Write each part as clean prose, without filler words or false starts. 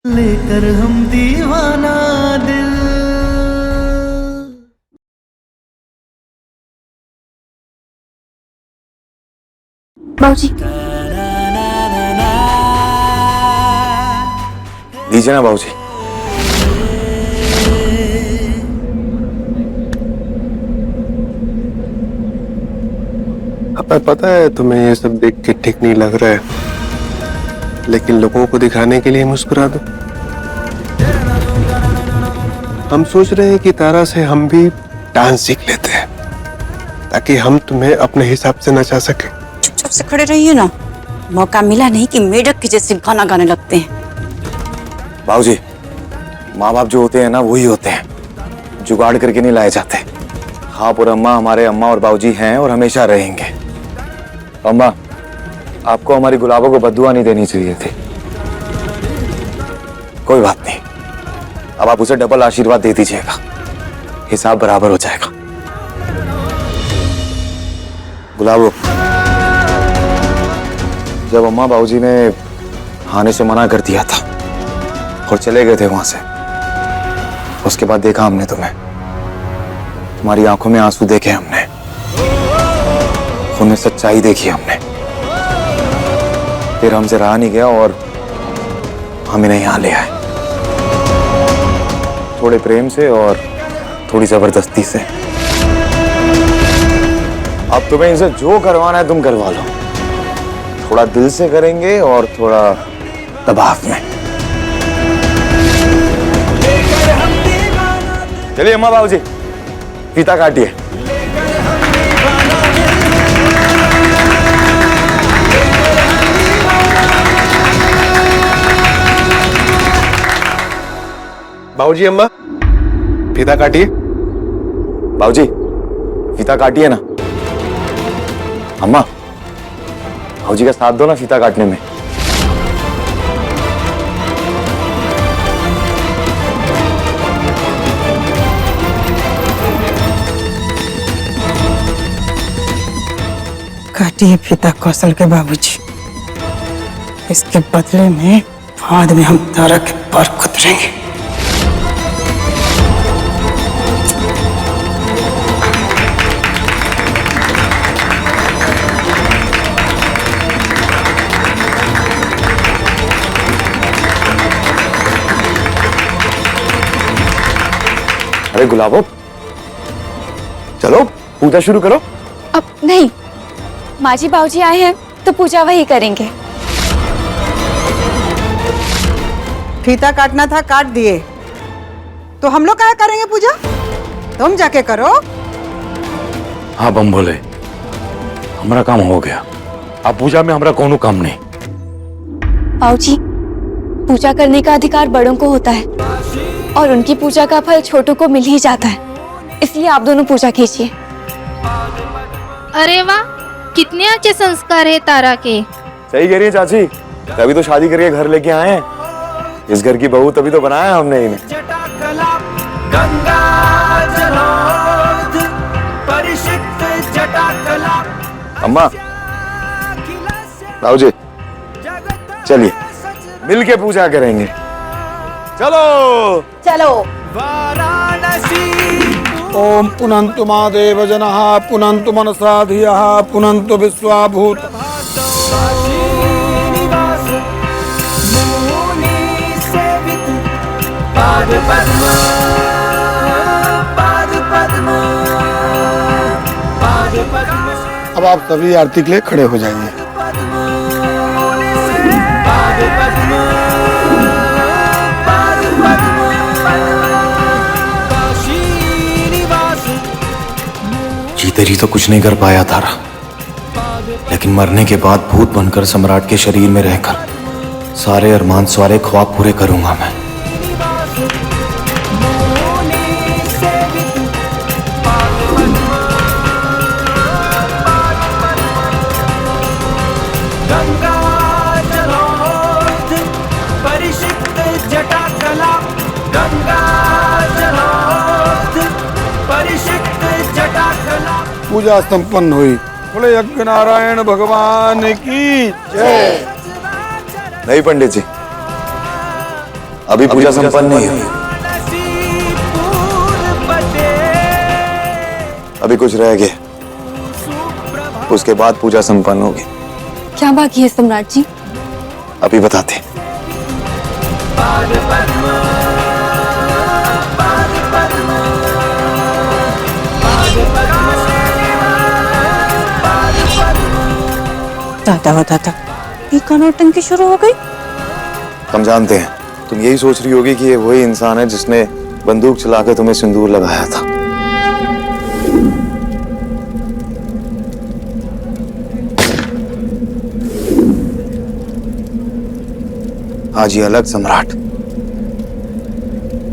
लेकर हम दीवाना दिल। बाबूजी, दीजिए ना बाबूजी। अब पता है तुम्हें ये सब देख के ठीक नहीं लग रहा है, लेकिन लोगों को दिखाने के लिए मुस्कुरा दो। हम सोच रहे हैं कि तारा से हम भी डांस सीख लेते हैं ताकि हम तुम्हें अपने हिसाब से नचा सके। चुपचाप से खड़े रहिए ना, मौका मिला नहीं कि मेढक के जैसे गाना गाने लगते हैं। बाबूजी, माँ बाप जो होते हैं ना वही होते हैं, जुगाड़ करके नहीं लाए जाते। आप और अम्मा हमारे अम्मा और बाबूजी हैं और हमेशा रहेंगे। अम्मा, आपको हमारी गुलाबों को बद्दुआ नहीं देनी चाहिए थी। कोई बात नहीं, अब आप उसे डबल आशीर्वाद दे दीजिएगा, हिसाब बराबर हो जाएगा। गुलाबो, जब अम्मा बाबूजी ने आने से मना कर दिया था और चले गए थे वहां से, उसके बाद देखा हमने तुम्हें, तुम्हारी आंखों में आंसू देखे हमने, उनमें सच्चाई देखी हमने। फिर हमसे रहा नहीं गया और हम इन्हें यहां ले आए, थोड़े प्रेम से और थोड़ी जबरदस्ती से। अब तुम्हें इनसे जो करवाना है तुम करवा लो, थोड़ा दिल से करेंगे और थोड़ा दबाव में। चलिए अम्मा बाबूजी, फीता काटिए। बाबूजी, अम्मा, फीता काटिए। बाबूजी, फीता काटिए ना। अम्मा, बाबूजी का साथ दो ना फीता काटने में। काटिए फीता कौशल के बाबूजी, इसके बदले में बाद में हम तारा के पर कुतरेंगे। अरे गुलाबो, चलो पूजा शुरू करो। अब नहीं, माँ जी बाबूजी आए हैं तो पूजा वही करेंगे। फीता काटना था, काट दिए, तो हम लोग क्या करेंगे पूजा? तुम जाके करो। हाँ बम बोले, हमारा काम हो गया, अब पूजा में हमारा कोनो काम नहीं। बाबूजी, पूजा करने का अधिकार बड़ों को होता है और उनकी पूजा का फल छोटों को मिल ही जाता है, इसलिए आप दोनों पूजा कीजिए। अरे वाह, कितने अच्छे संस्कार है तारा के। सही कह रही है चाची, तभी तो शादी करके घर लेके आए हैं। इस घर की बहू तभी तो बनाया हमने इन्हें। अम्मा, बाबूजी, चलिए मिल के पूजा करेंगे। चलो चलो। ओम पुनन्तु महादेव जनः पुनन्तु मनसा धियः पुनन्तु विश्वाभूत। अब आप सभी आरती के लिए खड़े हो जाइए। जीते जी तो कुछ नहीं कर पाया तारा, लेकिन मरने के बाद भूत बनकर सम्राट के शरीर में रहकर सारे अरमान सारे ख्वाब पूरे करूंगा मैं। पूजा संपन्न हुई। बोले यज्ञ नारायण भगवान की जय। नहीं पंडित जी, अभी पूजा संपन्न नहीं हुई, अभी कुछ रह गया, उसके बाद पूजा संपन्न होगी। क्या बाकी है सम्राट जी? अभी बताते। दादा हो दादा, ये नौटंकी शुरू हो गई। हम जानते हैं तुम यही सोच रही होगी कि ये वही इंसान है जिसने बंदूक चलाकर तुम्हें सिंदूर लगाया था। आज ये अलग सम्राट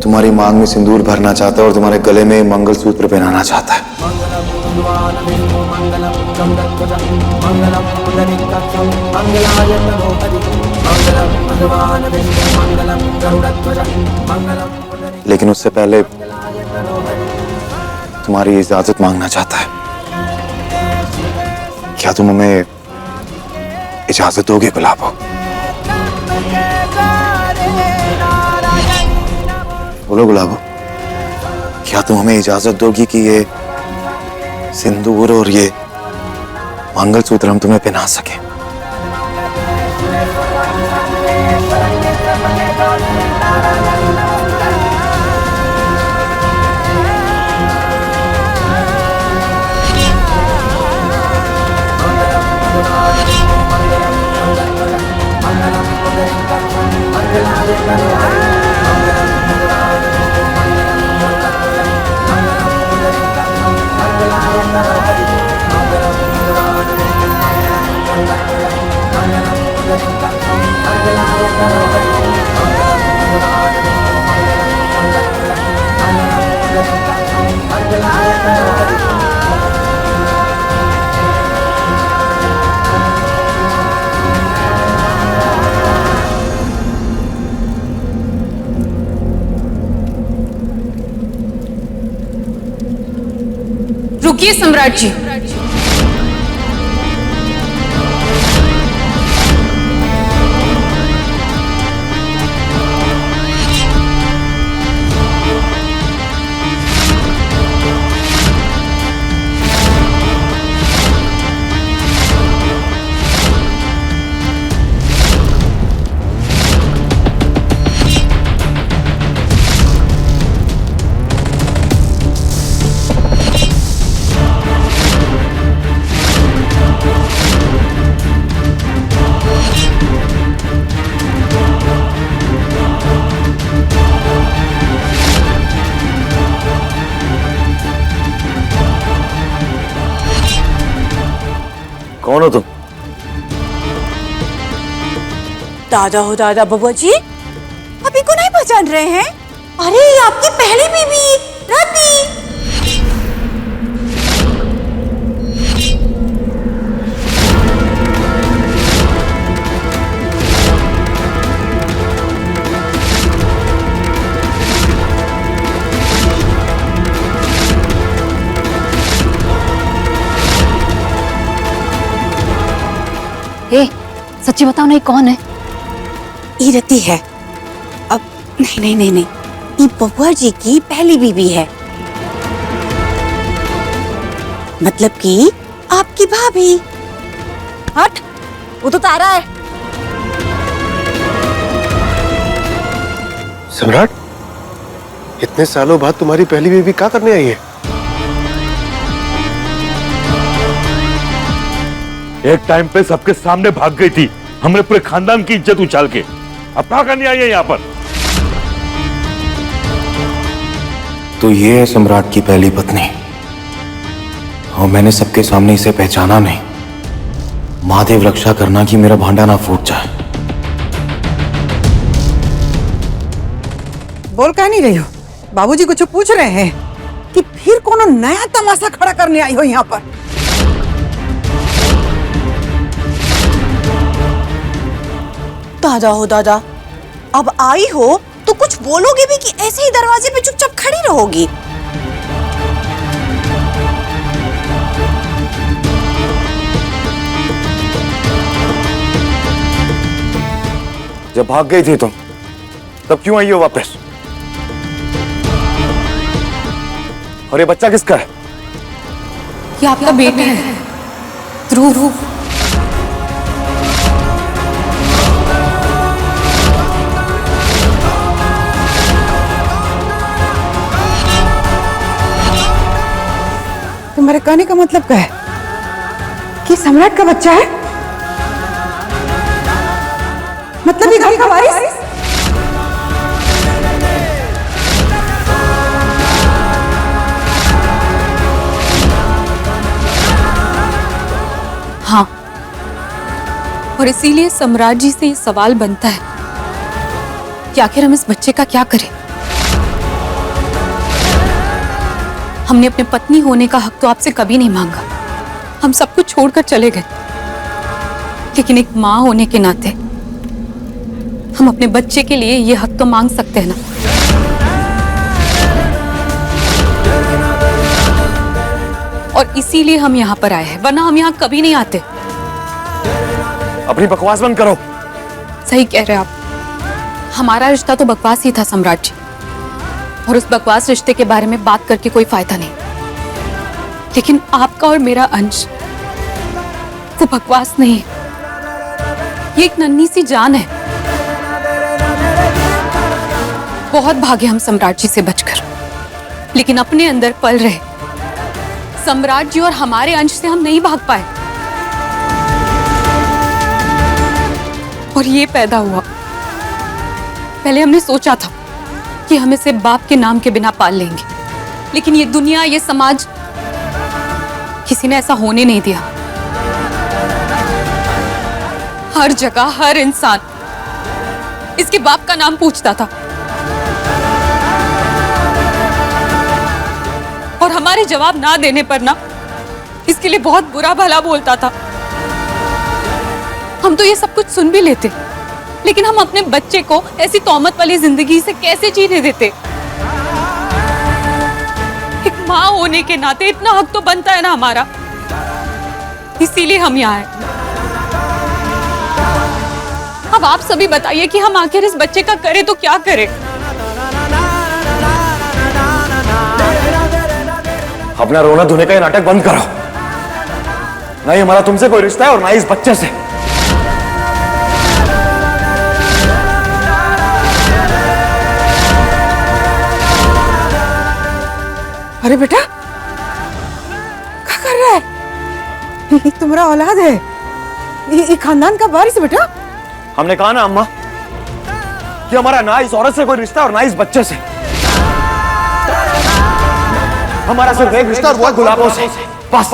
तुम्हारी मांग में सिंदूर भरना चाहता है और तुम्हारे गले में मंगलसूत्र पहनाना चाहता है। लेकिन उससे पहले तुम्हारी इजाजत मांगना चाहता है। क्या तुम हमें इजाजत दोगे गुलाबो? बोलो गुलाबो, क्या तुम हमें इजाजत दोगी कि ये सिंदूर और ये मंगलसूत्र हम तुम्हें पहना सके? रुकिए सम्राट जी, कौन हो तुम? दादा हो दादा बबुआ जी, अभी को नहीं पहचान रहे हैं? अरे ये आपकी पहली बीवी रति। सच्ची बताओ नहीं कौन है? ये रति है। अब नहीं नहीं नहीं नहीं, ये बबुआ जी की पहली बीवी है, मतलब कि आपकी भाभी। हट, वो तो तारा है। सम्राट, इतने सालों बाद तुम्हारी पहली बीवी क्या करने आई है? एक टाइम पे सबके सामने भाग गई थी, हमने पूरे खानदान की इज्जत उछाल के। अब क्या करने आई है यहाँ पर? तो ये है सम्राट की पहली पत्नी, और मैंने सबके सामने इसे पहचाना नहीं। महादेव रक्षा करना कि मेरा भांडा ना फूट जाए। बोल कह नहीं रही हो? बाबूजी कुछ पूछ रहे हैं कि फिर कोनो नया तमाशा खड़ा करने आई हो यहाँ पर? दादा हो दादा, अब आई हो तो कुछ बोलोगे भी कि ऐसे ही दरवाजे पे चुपचाप खड़ी रहोगी? जब भाग गई थी तुम, तब क्यों आई हो वापस? और ये बच्चा किसका है? ये आपका बेटा है, ध्रुव। तुम्हारे कहने का मतलब क्या है? कि सम्राट का बच्चा है? मतलब ये घर का वारिस? हाँ, और इसीलिए सम्राट जी से ये सवाल बनता है कि आखिर हम इस बच्चे का क्या करें। हमने अपने पत्नी होने का हक तो आपसे कभी नहीं मांगा, हम सब कुछ छोड़कर चले गए, लेकिन एक माँ होने के नाते हम अपने बच्चे के लिए ये हक तो मांग सकते हैं ना। और इसीलिए हम यहाँ पर आए हैं, वरना हम यहाँ कभी नहीं आते। अपनी बकवास बंद करो। सही कह रहे हैं आप, हमारा रिश्ता तो बकवास ही था सम्राट जी, और उस बकवास रिश्ते के बारे में बात करके कोई फायदा नहीं। लेकिन आपका और मेरा अंश वो बकवास नहीं है, ये एक नन्ही सी जान है। बहुत भागे हम सम्राट जी से बचकर, लेकिन अपने अंदर पल रहे सम्राट जी और हमारे अंश से हम नहीं भाग पाए, और ये पैदा हुआ। पहले हमने सोचा था कि हम इसे बाप के नाम के बिना पाल लेंगे, लेकिन ये दुनिया, ये समाज, किसी ने ऐसा होने नहीं दिया। हर जगह हर इंसान इसके बाप का नाम पूछता था, और हमारे जवाब ना देने पर ना इसके लिए बहुत बुरा भला बोलता था। हम तो ये सब कुछ सुन भी लेते, लेकिन हम अपने बच्चे को ऐसी तौमत वाली जिंदगी से कैसे जीने देते? एक माँ होने के नाते इतना हक तो बनता है ना हमारा, इसीलिए हम यहाँ हैं। अब आप सभी बताइए कि हम आखिर इस बच्चे का करें तो क्या करें? अपना रोना धोने का ये नाटक बंद करो। नहीं हमारा तुमसे कोई रिश्ता है और ना इस बच्चे से। अरे बेटा, क्या कर रहा है? ये तुम्हारा औलाद है, ये खानदान का वारिस है बेटा। हमने कहा ना अम्मा कि हमारा ना इस औरत से कोई रिश्ता और ना इस बच्चे से। हमारा सिर्फ एक रिश्ता और वो है गुलाबों से, बस।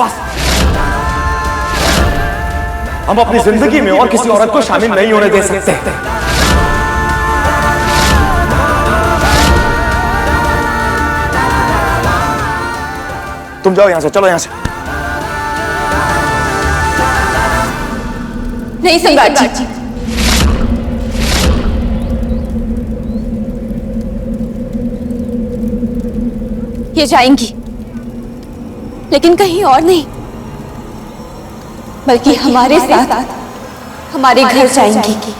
हम अपनी जिंदगी में और किसी औरत को शामिल नहीं होने दे सकते। तुम जाओ यहां से, चलो यहां से। नहीं सम्राट जी, ये जाएंगी, लेकिन कहीं और नहीं, बल्कि हमारे साथ हमारे घर जाएंगी।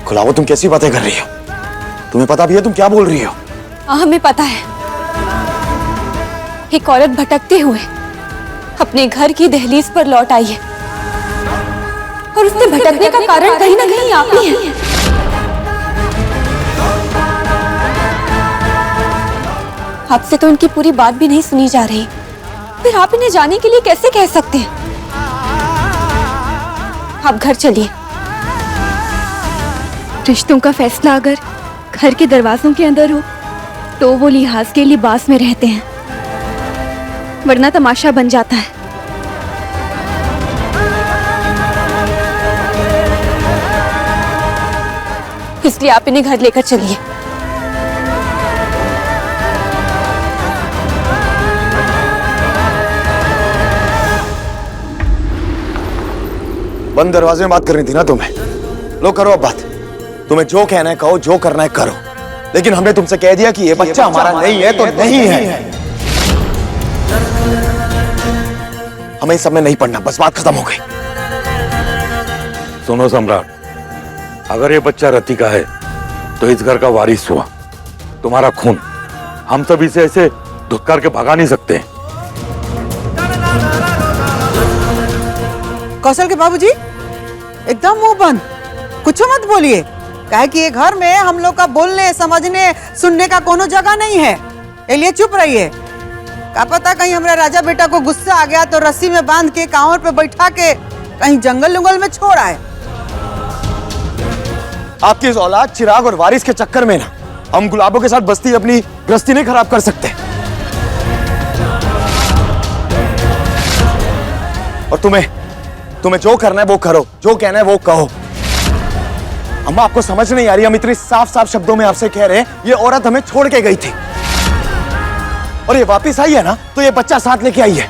गुलाबो, तुम कैसी बातें कर रही हो? तुम्हें पता भी है तुम क्या बोल रही हो? हाँ, हमें पता है। एक औरत भटकते हुए अपने घर की दहलीज पर लौट आई है, और उसके भटकने का कारण कहीं ना कहीं आप ही हैं। आपसे तो उनकी पूरी बात भी नहीं सुनी जा रही, फिर आप इन्हें जाने के लिए कैसे कह सकते हैं? आप घर चलिए। रिश्तों का फैसला अगर घर के दरवाजों के अंदर हो तो वो लिहाज के लिबास में रहते हैं, वरना तमाशा बन जाता है। इसलिए आप इन्हें घर लेकर चलिए। बंद दरवाजे में बात करनी थी ना तुम्हें। लो करो अब बात। तुम्हें जो कहना है कहो, जो करना है करो, लेकिन हमने तुमसे कह दिया कि ये बच्चा हमारा नहीं है तो नहीं है। हमें इस सब में नहीं पड़ना, बस बात खत्म हो गई। सुनो सम्राट, अगर ये बच्चा रति का है तो इस घर का वारिस हुआ, तुम्हारा खून। हम सब इसे ऐसे धुतकार के भगा नहीं सकते। कौशल के बाबूजी एकदम मुंह बंद, कुछ मत बोलिए। काहे कि ये घर में हम लोग का बोलने समझने सुनने का कोनो जगह नहीं है, इसलिए चुप रहिए। क्या पता कहीं हमारे राजा बेटा को गुस्सा आ गया तो रस्सी में बांध के कांवर पे बैठा के कहीं जंगल उंगल में छोड़ आए। आपकी इस औलाद चिराग और वारिस के चक्कर में ना हम गुलाबों के साथ बस्ती अपनी गृहस्थी नहीं खराब कर सकते। और तुम्हें जो करना है वो करो, जो कहना है वो कहो। अम्मा आपको समझ नहीं आ रही, हम इतनी साफ साफ शब्दों में आपसे कह रहे हैं ये औरत हमें छोड़ के गई थी और ये वापस आई है ना तो ये बच्चा साथ लेके आई है।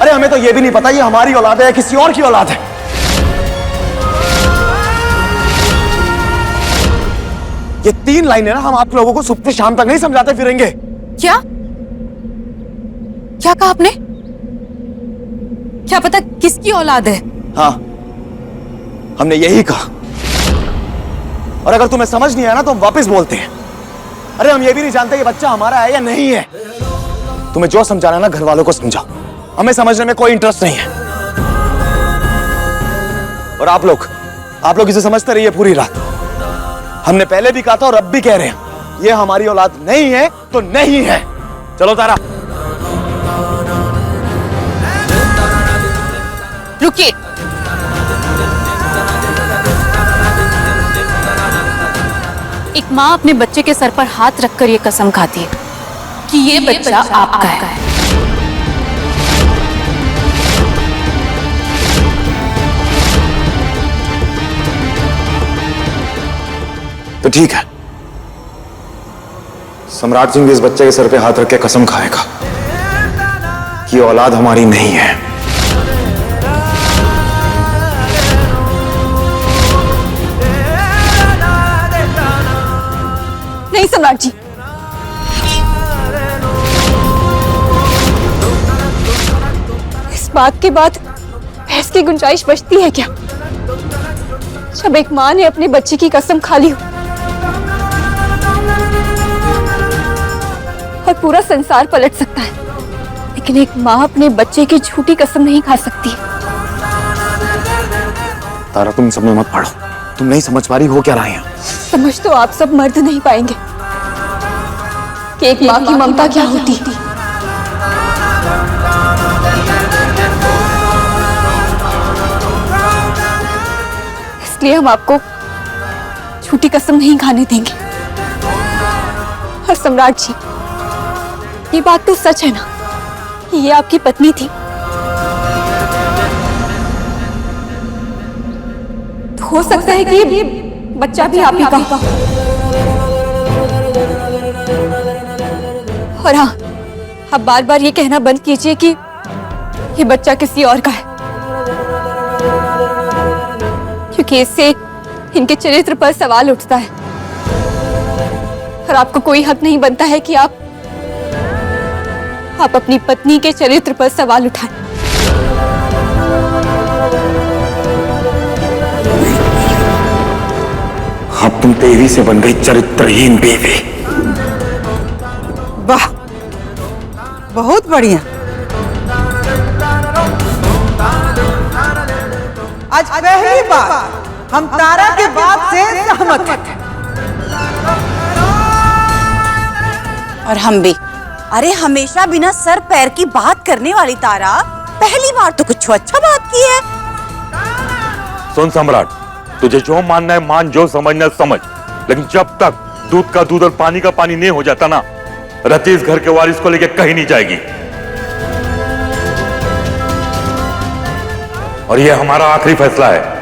अरे हमें तो ये भी नहीं पता ये हमारी औलाद है या किसी और की औलाद है। ये 3 लाइनें ना हम आप लोगों को सुबह से शाम तक नहीं समझाते फिरेंगे। क्या क्या कहा आपने? क्या पता किसकी औलाद है? हाँ, हमने यही कहा। और अगर तुम्हें समझ नहीं आया ना तो हम वापस बोलते हैं। अरे हम ये भी नहीं जानते ये बच्चा हमारा है या नहीं है। तुम्हें जो समझाना है ना घर वालों को समझाओ, हमें समझने में कोई इंटरेस्ट नहीं है। और आप लोग इसे समझते रहिए पूरी रात। हमने पहले भी कहा था और अब भी कह रहे हैं, ये हमारी औलाद नहीं है तो नहीं है। चलो तारा। रुकिए। एक माँ अपने बच्चे के सर पर हाथ रखकर ये कसम खाती है कि ये बच्चा आपका है। तो ठीक है, सम्राट सिंह भी इस बच्चे के सर पे हाथ रख के कसम खाएगा कि औलाद हमारी नहीं है। नहीं सम्राट जी, इस बात के बाद बहस की गुंजाइश बचती है क्या? जब एक माँ ने अपने बच्चे की कसम खा ली हो और पूरा संसार पलट सकता है, लेकिन एक माँ अपने बच्चे की झूठी कसम नहीं खा सकती। तारा तुम सब में मत पड़ो, तुम नहीं समझ पा रही हो क्या रहा है। समझ तो आप सब मर्द नहीं पाएंगे कि एक माँ की ममता क्या होती है। इसलिए हम आपको झूठी कसम नहीं खाने देंगे। और सम्राट जी, ये बात तो सच है ना कि ये आपकी पत्नी थी? तो हो सकता है कि ये बच्चा भी आप ही का हो। और हाँ, आप बार बार ये कहना बंद कीजिए कि ये बच्चा किसी और का है, क्योंकि इससे इनके चरित्र पर सवाल उठता है और आपको कोई हक नहीं बनता है कि आप अपनी पत्नी के चरित्र पर सवाल उठाएं। अब तुम तेरी से बन गई चरित्रहीन बीवी। वाह, बहुत बढ़िया। आज पहली बार हम तारा के बात से सहमत हैं। और हम भी। अरे हमेशा बिना सर पैर की बात करने वाली तारा पहली बार तो कुछ अच्छा बात की है। सुन सम्राट, तुझे जो मानना है मान, जो समझना है समझ, लेकिन जब तक दूध का दूध और पानी का पानी नहीं हो जाता ना, रति इस घर के वारिस को लेकर कहीं नहीं जाएगी। और यह हमारा आखिरी फैसला है।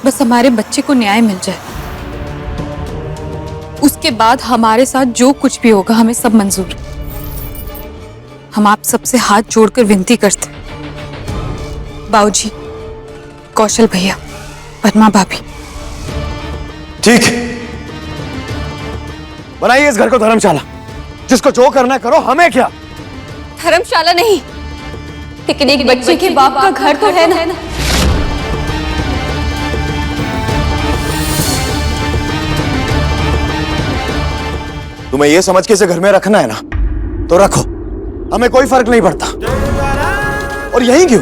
बस हमारे बच्चे को न्याय मिल जाए, उसके बाद हमारे साथ जो कुछ भी होगा हमें सब मंजूर। हम आप सबसे हाथ जोड़कर विनती करते, बाबूजी, कौशल भैया, पद्मा भाभी, ठीक है, बनाइए इस घर को धर्मशाला। जिसको जो करना है करो, हमें क्या। धर्मशाला नहीं, लेकिन एक बच्चे के बाप का घर तो है ना। तुम्हें ये समझ के इसे घर में रखना है ना, तो रखो, हमें कोई फर्क नहीं पड़ता। और यही क्यों,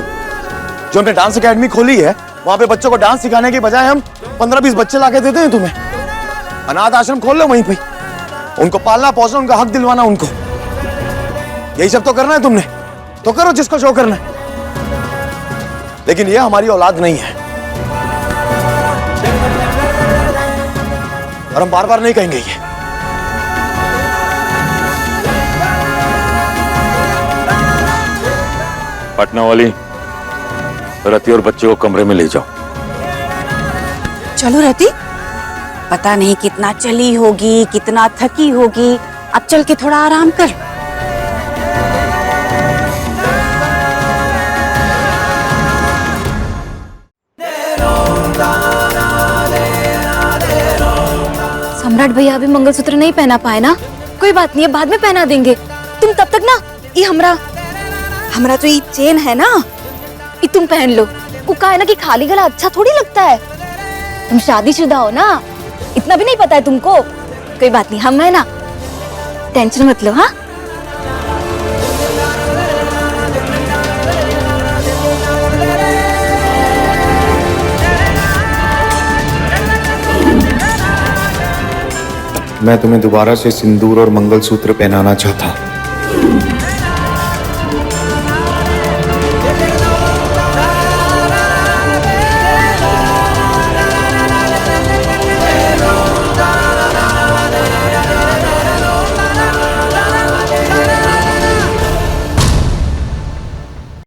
जो हमने डांस एकेडमी खोली है, वहां पे बच्चों को डांस सिखाने के बजाय हम 15-20 बच्चे लाके देते हैं तुम्हें। अनाथ आश्रम खोल लो वहीं पे, उनको पालना पोसना, उनका हक दिलवाना उनको। यही सब तो करना है तुमने, तो करो जिसको जो करना है। लेकिन ये हमारी औलाद नहीं है, और हम बार बार नहीं कहेंगे ये। पटना वाली, रति और बच्चे को कमरे में ले जाओ। चलो रति, पता नहीं कितना चली होगी, कितना थकी होगी, अब चल के थोड़ा आराम कर। सम्राट भैया अभी मंगलसूत्र नहीं पहना पाए ना, कोई बात नहीं है, बाद में पहना देंगे। तुम तब तक ना ये हमरा जो ये चेन है ना, ये तुम पहन लो। वो कहा है ना कि खाली गला अच्छा थोड़ी लगता है। तुम शादीशुदा हो ना, इतना भी नहीं पता है तुमको। कोई बात नहीं, हम है ना, टेंशन मत लो। हाँ, मैं तुम्हें दोबारा से सिंदूर और मंगलसूत्र पहनाना चाहता हूं।